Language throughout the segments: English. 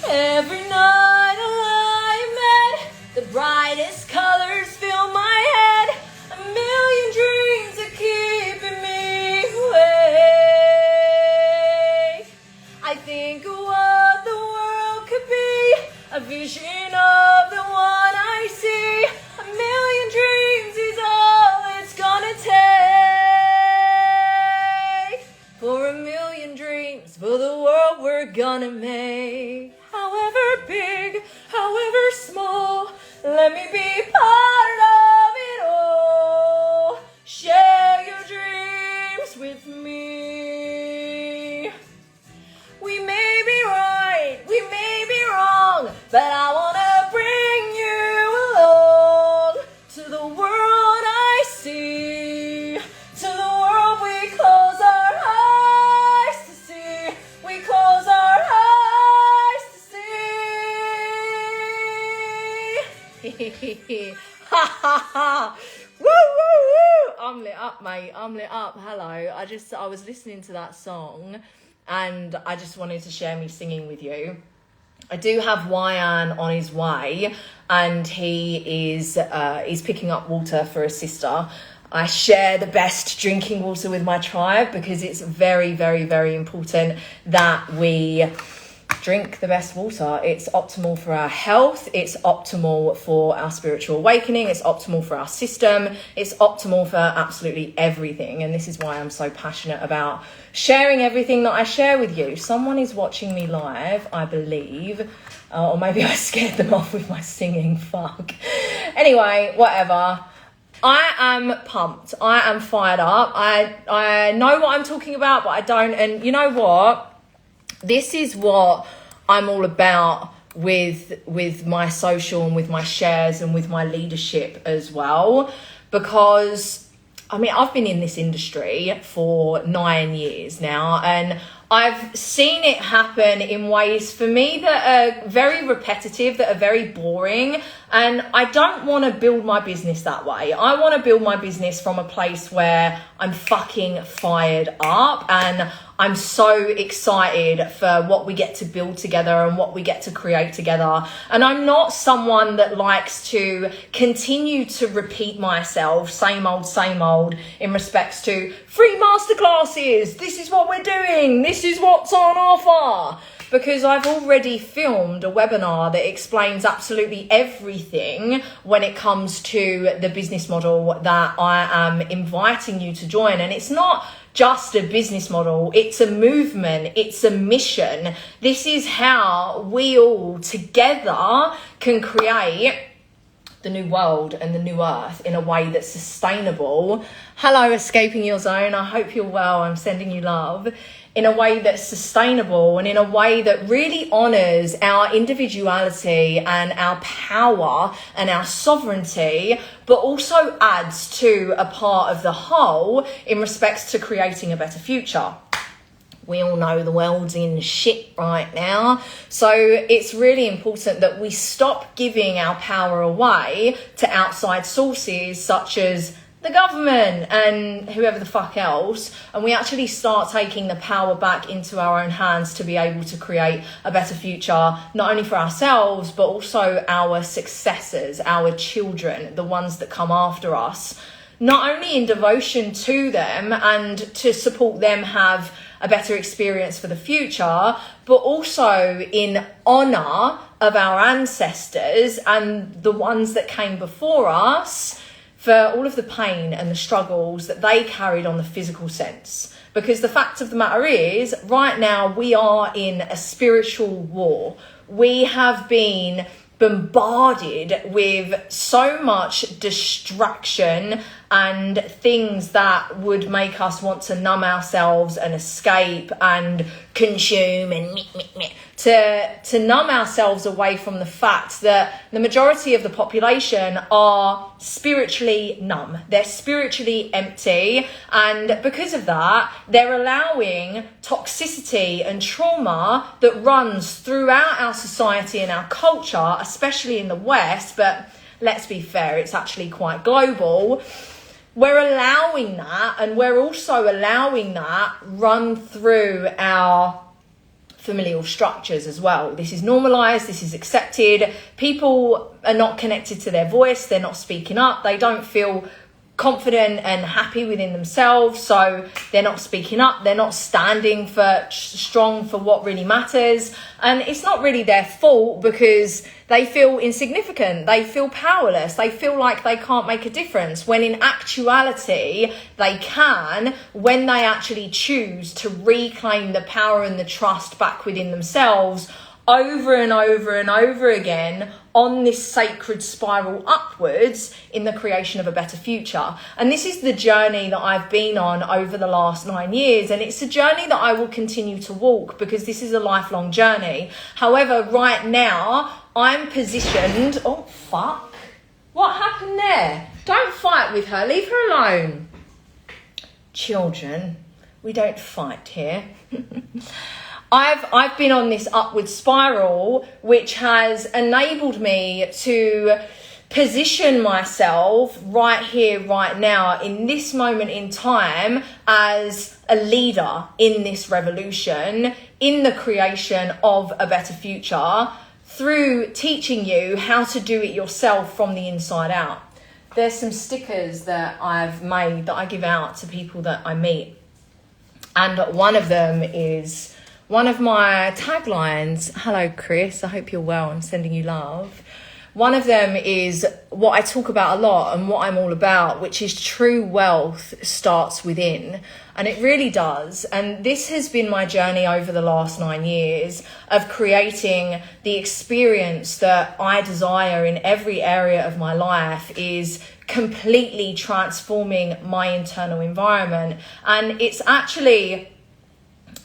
Every night I lie in bed, the brightest colors fill my head. A million dreams are keeping me awake. I think of what the world could be, a vision of the one I see. A million dreams is all it's gonna take. For a million dreams, for the world we're gonna make. However big, however small, let me be part of it all. Share your dreams with me. We may be right, we may be wrong, but I wanna bring you along to the world I see, to the world we close our eyes to see, we close our eyes to see. Ha ha ha! Woo woo woo! I'm lit up, mate. I'm lit up. Hello. I was listening to that song, and I just wanted to share me singing with you. I do have Wyan on his way, and he is he's picking up water for his sister. I share the best drinking water with my tribe because it's very, very, very important that we drink the best water. It's optimal for our health. It's optimal for our spiritual awakening. It's optimal for our system. It's optimal for absolutely everything. And this is why I'm so passionate about sharing everything that I share with you. Someone is watching me live, I believe. Or maybe I scared them off with my singing. Fuck. Anyway, whatever. I am pumped. I am fired up. I know what I'm talking about, but I don't. And you know what? This is what I'm all about with my social and with my shares and with my leadership as well. Because, I mean, I've been in this industry for 9 years now, and I've seen it happen in ways for me that are very repetitive, that are very boring. And I don't want to build my business that way. I want to build my business from a place where I'm fucking fired up and I'm so excited for what we get to build together and what we get to create together. And I'm not someone that likes to continue to repeat myself, same old, in respects to free masterclasses. This is what we're doing. This is what's on offer. Because I've already filmed a webinar that explains absolutely everything when it comes to the business model that I am inviting you to join. And it's not just a business model, it's a movement, it's a mission. This is how we all together can create the new world and the new earth in a way that's sustainable. Hello, escaping your zone. I hope you're well. I'm sending you love. In a way that's sustainable and in a way that really honors our individuality and our power and our sovereignty, but also adds to a part of the whole in respects to creating a better future. We all know the world's in shit right now. So it's really important that we stop giving our power away to outside sources such as the government and whoever the fuck else, and we actually start taking the power back into our own hands to be able to create a better future, not only for ourselves, but also our successors, our children, the ones that come after us, not only in devotion to them and to support them have a better experience for the future, but also in honor of our ancestors and the ones that came before us, for all of the pain and the struggles that they carried on the physical sense. Because the fact of the matter is, right now we are in a spiritual war. We have been bombarded with so much distraction and things that would make us want to numb ourselves and escape and consume and to numb ourselves away from the fact that the majority of the population are spiritually numb. They're spiritually empty, and because of that, they're allowing toxicity and trauma that runs throughout our society and our culture, especially in the West, but let's be fair, it's actually quite global. We're allowing that, and we're also allowing that run through our familial structures as well. This is normalized, this is accepted. People are not connected to their voice, they're not speaking up, they don't feel confident and happy within themselves, so they're not speaking up, they're not standing for strong for what really matters. And it's not really their fault, because they feel insignificant, they feel powerless, they feel like they can't make a difference, when in actuality they can, when they actually choose to reclaim the power and the trust back within themselves over and over and over again on this sacred spiral upwards in the creation of a better future. And this is the journey that I've been on over the last 9 years, and it's a journey that I will continue to walk, because this is a lifelong journey. However, right now I'm positioned... Oh, fuck. What happened there? Don't fight with her. Leave her alone. Children, we don't fight here. I've been on this upward spiral, which has enabled me to position myself right here, right now, in this moment in time, as a leader in this revolution, in the creation of a better future, through teaching you how to do it yourself from the inside out. There's some stickers that I've made that I give out to people that I meet. And one of them is... one of my taglines. Hello, Chris. I hope you're well. I'm sending you love. One of them is what I talk about a lot and what I'm all about, which is true wealth starts within. And it really does. And this has been my journey over the last 9 years of creating the experience that I desire in every area of my life, is completely transforming my internal environment. And it's actually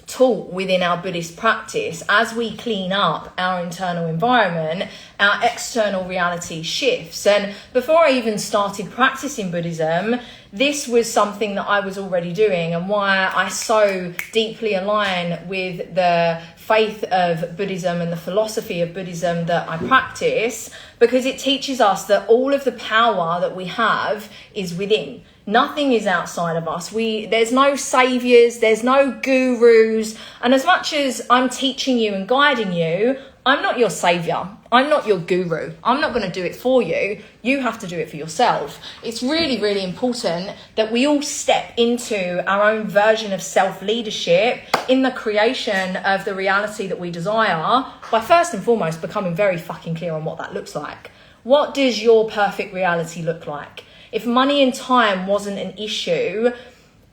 taught within our Buddhist practice. As we clean up our internal environment, our external reality shifts. And before I even started practicing Buddhism, this was something that I was already doing, and why I so deeply align with the faith of Buddhism and the philosophy of Buddhism that I practice, because it teaches us that all of the power that we have is within. Nothing is outside of us. There's no saviors, there's no gurus. And as much as I'm teaching you and guiding you, I'm not your savior. I'm not your guru. I'm not going to do it for you. You have to do it for yourself. It's really, really important that we all step into our own version of self-leadership in the creation of the reality that we desire, by first and foremost becoming very fucking clear on what that looks like. What does your perfect reality look like? If money and time wasn't an issue,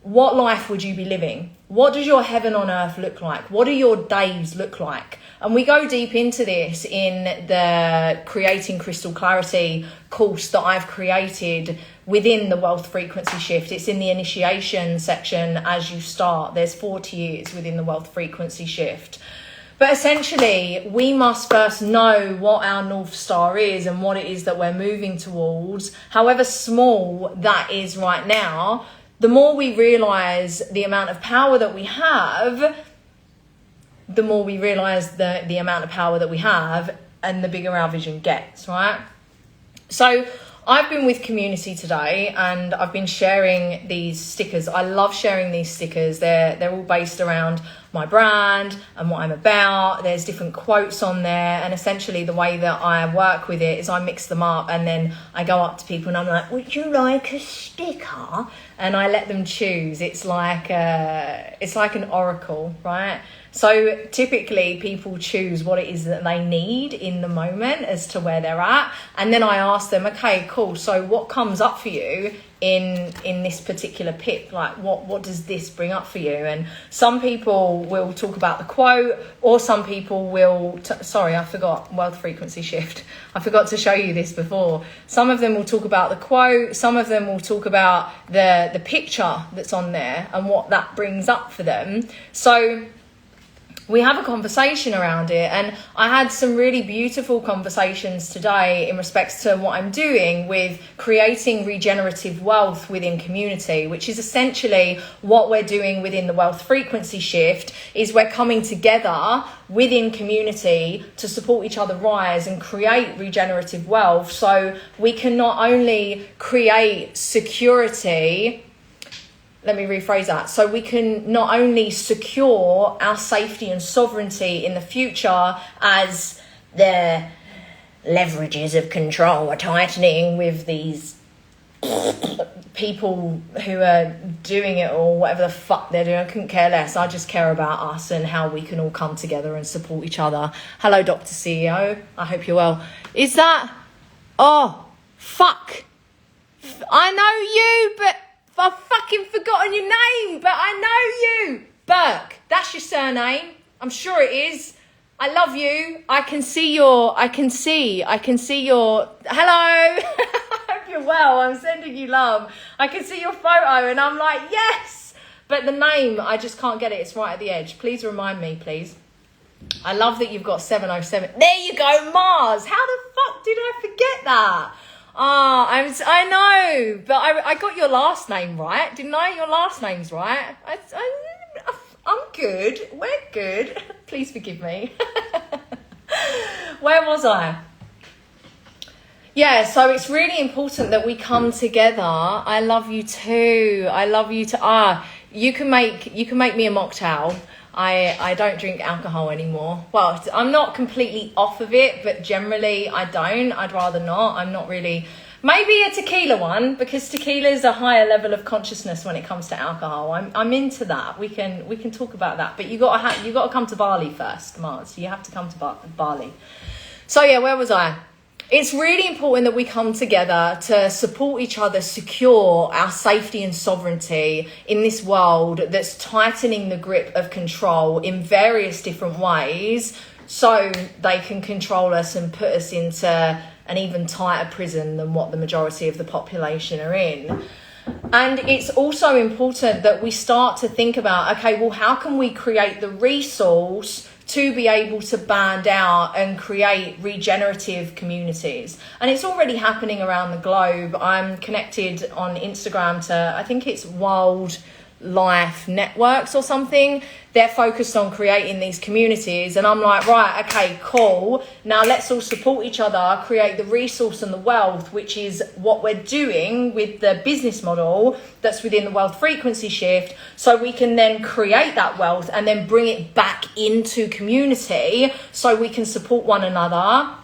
what life would you be living? What does your heaven on earth look like? What do your days look like? And we go deep into this in the Creating Crystal Clarity course that I've created within the Wealth Frequency Shift. It's in the initiation section as you start. There's 40 years within the Wealth Frequency Shift. But essentially, we must first know what our North Star is and what it is that we're moving towards, however small that is right now. The more we realise the amount of power that we have, the more we realise the amount of power that we have, and the bigger our vision gets, right? So I've been with community today, and I've been sharing these stickers. I love sharing these stickers. They're all based around my brand and what I'm about. There's different quotes on there, and essentially the way that I work with it is I mix them up, and then I go up to people and I'm like, would you like a sticker? And I let them choose. It's like an oracle, right? So typically people choose what it is that they need in the moment as to where they're at. And then I ask them, okay, cool. So what comes up for you in this particular pick? Like what does this bring up for you? And some people will talk about the quote, or some people will, sorry, I forgot Wealth Frequency Shift. I forgot to show you this before. Some of them will talk about the quote. Some of them will talk about the picture that's on there and what that brings up for them. So we have a conversation around it, and I had some really beautiful conversations today in respects to what I'm doing with creating regenerative wealth within community, which is essentially what we're doing within the Wealth Frequency Shift. Is we're coming together within community to support each other rise and create regenerative wealth, so we can not only create security let me rephrase that. So we can not only secure our safety and sovereignty in the future as the leverages of control are tightening with these people who are doing it or whatever the fuck they're doing. I couldn't care less. I just care about us and how we can all come together and support each other. Hello, Dr. CEO. I hope you're well. Is that... Oh, fuck. I know you, but I've fucking forgotten your name. But I know you. Burke. That's your surname. I'm sure it is. I love you. I can see your... Hello. You're well, I'm sending you love. I can see your photo and I'm like, yes, but the name, I just can't get it. It's right at the edge. Please remind me, please. I love that you've got 707. There you go, Mars. How the fuck did I forget that? I know, but I got your last name right, didn't I? Your last name's right. I'm good. We're good. Please forgive me. Where was I? Yeah, so it's really important that we come together. I love you too. I love you too. You can make me a mocktail. I don't drink alcohol anymore. Well, I'm not completely off of it, but generally I don't. I'd rather not. I'm not really. Maybe a tequila one, because tequila is a higher level of consciousness when it comes to alcohol. I'm into that. We can talk about that. But you got to come to Bali first, Mars. You have to come to Bali. So yeah, where was I? It's really important that we come together to support each other, secure our safety and sovereignty in this world that's tightening the grip of control in various different ways, so they can control us and put us into an even tighter prison than what the majority of the population are in. And it's also important that we start to think about, okay, well, how can we create the resource to be able to band out and create regenerative communities? And it's already happening around the globe. I'm connected on Instagram to, I think it's Wildlife Networks or something. They're focused on creating these communities. And I'm like, right, okay, cool. Now let's all support each other, create the resource and the wealth, which is what we're doing with the business model that's within the wealth frequency shift. So we can then create that wealth and then bring it back into community so we can support one another.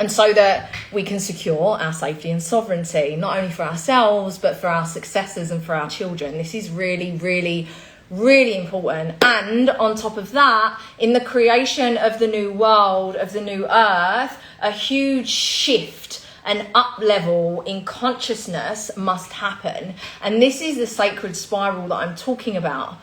And so that we can secure our safety and sovereignty, not only for ourselves, but for our successors and for our children. This is really, really, really important. And on top of that, in the creation of the new world, of the new earth, a huge shift, an up level in consciousness must happen. And this is the sacred spiral that I'm talking about.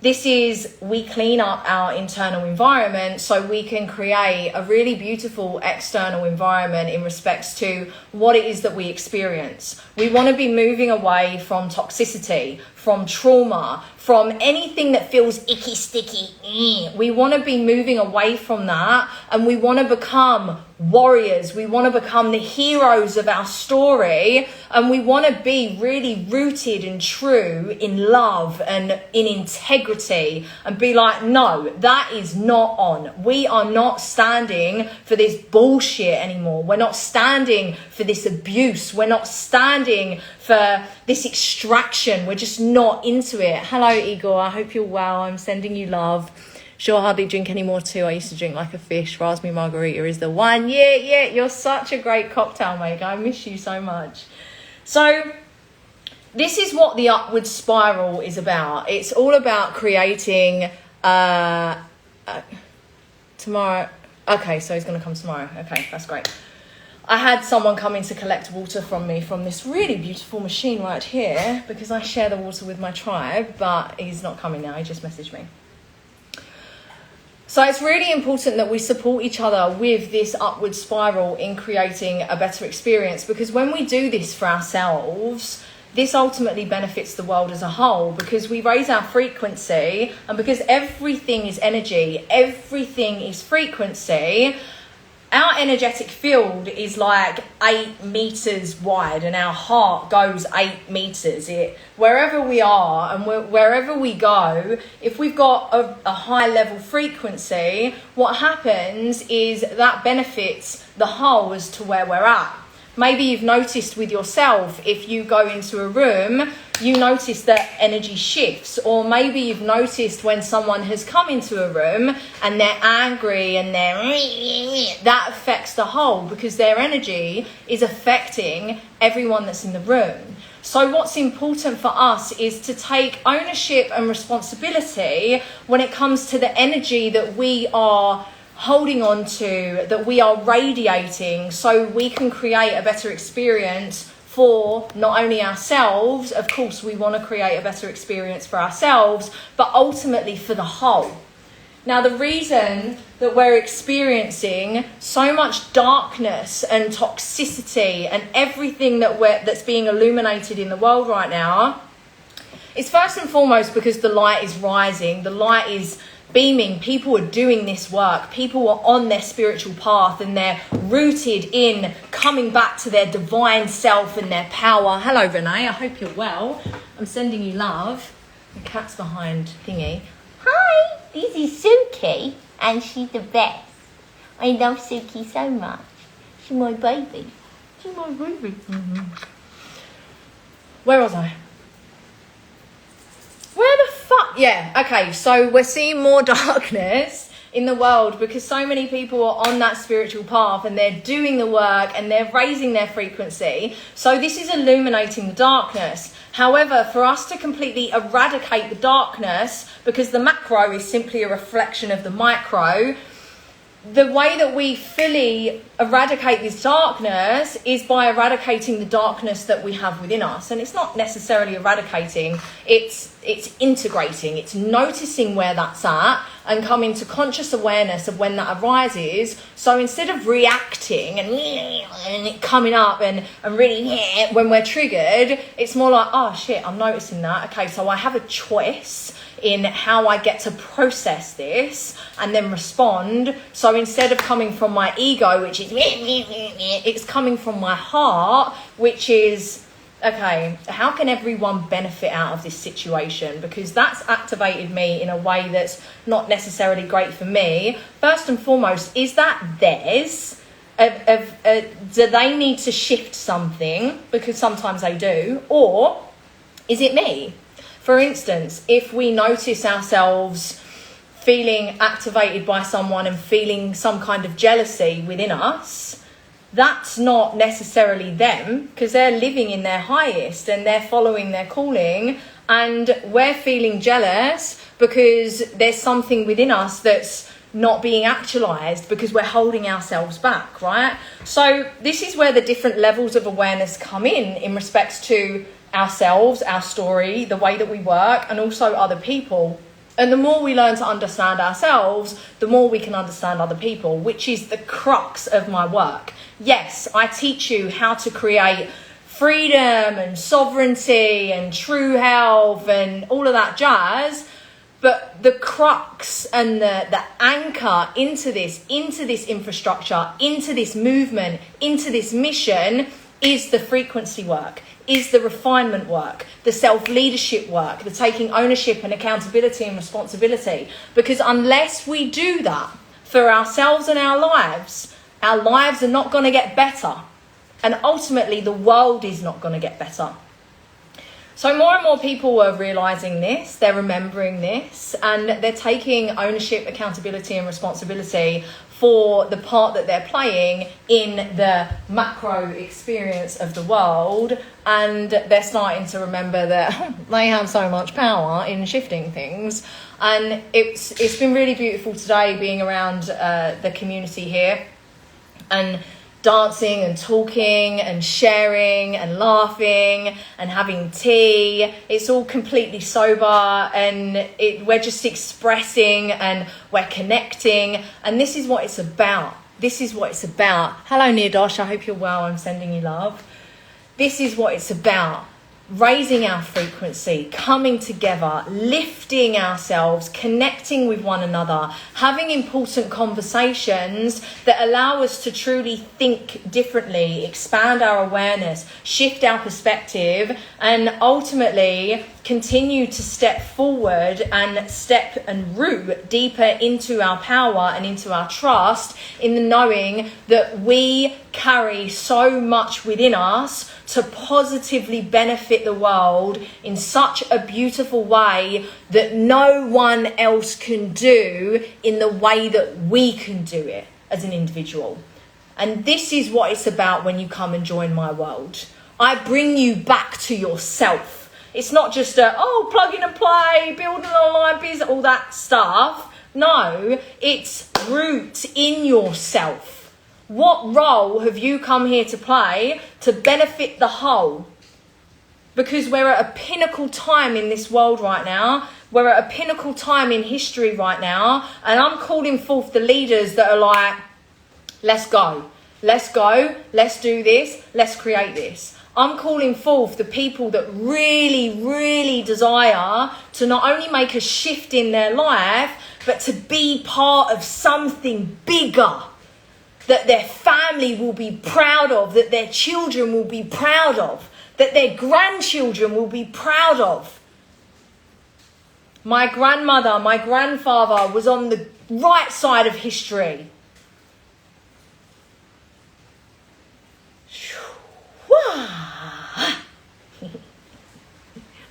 This is, we clean up our internal environment so we can create a really beautiful external environment in respects to what it is that we experience. We want to be moving away from toxicity, from trauma, from anything that feels icky, sticky. We want to be moving away from that, and we want to become warriors. We want to become the heroes of our story, and we want to be really rooted and true in love and in integrity, and be like, no, that is not on. We are not standing for this bullshit anymore. We're not standing for this abuse. We're not standing for this extraction. We're just not into it. Hello, Igor. I hope you're well. I'm sending you love. Sure, hardly drink anymore too. I used to drink like a fish. Raspberry margarita is the one. Yeah. You're such a great cocktail maker. I miss you so much. So this is what the upward spiral is about. It's all about creating tomorrow. Okay, so he's going to come tomorrow. Okay, that's great. I had someone come in to collect water from me from this really beautiful machine right here, because I share the water with my tribe, but he's not coming now. He just messaged me. So it's really important that we support each other with this upward spiral in creating a better experience, because when we do this for ourselves, this ultimately benefits the world as a whole, because we raise our frequency, and because everything is energy, everything is frequency. Our energetic field is like 8 meters wide, and our heart goes 8 meters. Wherever we are and wherever we go, if we've got a high level frequency, what happens is that benefits the whole as to where we're at. Maybe you've noticed with yourself, if you go into a room, you notice that energy shifts. Or maybe you've noticed when someone has come into a room and they're angry and that affects the whole, because their energy is affecting everyone that's in the room. So what's important for us is to take ownership and responsibility when it comes to the energy that we are holding on to, that we are radiating, so we can create a better experience for not only ourselves. Of course, we want to create a better experience for ourselves, but ultimately for the whole. Now, the reason that we're experiencing so much darkness and toxicity and everything that's being illuminated in the world right now is first and foremost because the light is rising, the light is beaming. People are doing this work. People are on their spiritual path and they're rooted in coming back to their divine self and their power. Hello, Renee. I hope you're well. I'm sending you love. The cat's behind thingy. Hi, this is Suki, and she's the best. I love Suki so much. She's my baby. She's my baby. Mm-hmm. Where was I? Where the fuck? Yeah, okay, so we're seeing more darkness in the world because so many people are on that spiritual path and they're doing the work and they're raising their frequency. So this is illuminating the darkness. However, for us to completely eradicate the darkness, because the macro is simply a reflection of the micro, the way that we fully eradicate this darkness is by eradicating the darkness that we have within us. And it's not necessarily eradicating, it's integrating, it's noticing where that's at and coming to conscious awareness of when that arises. So instead of reacting and it coming up and really when we're triggered, it's more like, oh shit, I'm noticing that. Okay, so I have a choice in how I get to process this and then respond. So instead of coming from my ego, which is it's coming from my heart, which is, okay, how can everyone benefit out of this situation? Because that's activated me in a way that's not necessarily great for me. First and foremost, is that theirs? Do they need to shift something? Because sometimes they do. Or is it me? For instance, if we notice ourselves feeling activated by someone and feeling some kind of jealousy within us, that's not necessarily them, because they're living in their highest and they're following their calling, and we're feeling jealous because there's something within us that's not being actualized because we're holding ourselves back, right? So this is where the different levels of awareness come in respects to ourselves, our story, the way that we work, and also other people. And the more we learn to understand ourselves, the more we can understand other people, which is the crux of my work. Yes, I teach you how to create freedom and sovereignty and true health and all of that jazz, but the crux and the anchor into this infrastructure, into this movement, into this mission is the frequency work, is the refinement work, the self-leadership work, the taking ownership and accountability and responsibility. Because unless we do that for ourselves and our lives are not going to get better. And ultimately, the world is not going to get better. So more and more people are realizing this, they're remembering this, and they're taking ownership, accountability and responsibility for the part that they're playing in the macro experience of the world, and they're starting to remember that they have so much power in shifting things. And it's been really beautiful today being around the community here and dancing and talking and sharing and laughing and having tea. It's all completely sober, and we're just expressing and we're connecting, and this is what it's about. This is what it's about. Hello Nirdosh, I hope you're well. I'm sending you love. This is what it's about. Raising our frequency, coming together, lifting ourselves, connecting with one another, having important conversations that allow us to truly think differently, expand our awareness, shift our perspective, and ultimately continue to step forward and step and root deeper into our power and into our trust in the knowing that we carry so much within us to positively benefit the world in such a beautiful way that no one else can do in the way that we can do it as an individual. And this is what it's about when you come and join my world. I bring you back to yourself. It's not just plug in and play, build an online business, all that stuff. No, it's root in yourself. What role have you come here to play to benefit the whole? Because we're at a pinnacle time in this world right now. We're at a pinnacle time in history right now. And I'm calling forth the leaders that are like, let's go, let's do this, let's create this. I'm calling forth the people that really, really desire to not only make a shift in their life, but to be part of something bigger that their family will be proud of, that their children will be proud of, that their grandchildren will be proud of. My grandmother, my grandfather was on the right side of history.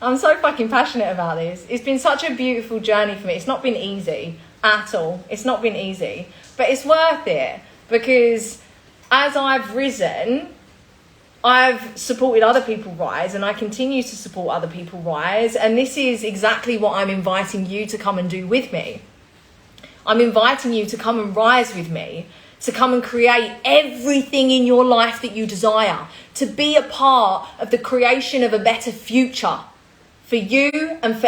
I'm so fucking passionate about this. It's been such a beautiful journey for me. It's not been easy at all. It's not been easy. But it's worth it because as I've risen, I've supported other people rise and I continue to support other people rise. And this is exactly what I'm inviting you to come and do with me. I'm inviting you to come and rise with me, to come and create everything in your life that you desire, to be a part of the creation of a better future for you and for